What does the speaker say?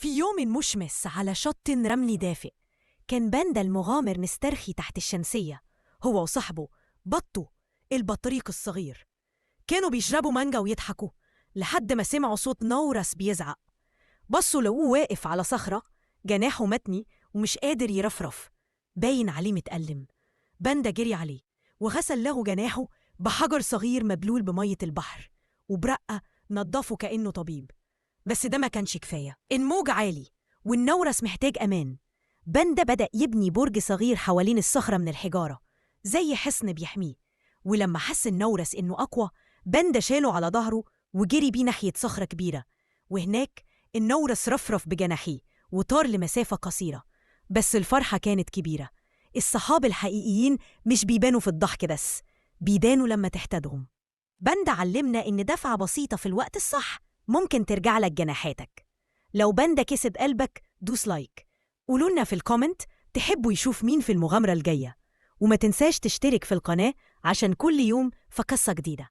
في يوم مشمس على شط رملي دافئ، كان باندا المغامر مسترخي تحت الشمسية هو وصاحبه بطو البطريق الصغير. كانوا بيشربوا مانجا ويضحكوا لحد ما سمعوا صوت نورس بيزعق. بصوا لقوه واقف على صخرة، جناحه متني ومش قادر يرفرف، باين عليه متألم. باندا جري عليه وغسل له جناحه بحجر صغير مبلول بمية البحر، وبرقة نضفه كأنه طبيب. بس ده ما كانش كفاية، الموج عالي والنورس محتاج أمان. باندا بدأ يبني برج صغير حوالين الصخرة من الحجارة زي حصن بيحميه. ولما حس النورس إنه أقوى، باندا شاله على ظهره وجري بيه ناحية صخرة كبيرة، وهناك النورس رفرف بجناحيه وطار لمسافة قصيرة. بس الفرحة كانت كبيرة. الصحاب الحقيقيين مش بيبانوا في الضحك بس، بيبانوا لما تحتاجهم. باندا علمنا إن دفعة بسيطة في الوقت الصح ممكن ترجع لك جناحاتك. لو باندا كسب قلبك دوس لايك، قولولنا في الكومنت تحبوا يشوف مين في المغامرة الجاية، وما تنساش تشترك في القناة عشان كل يوم في قصة جديدة.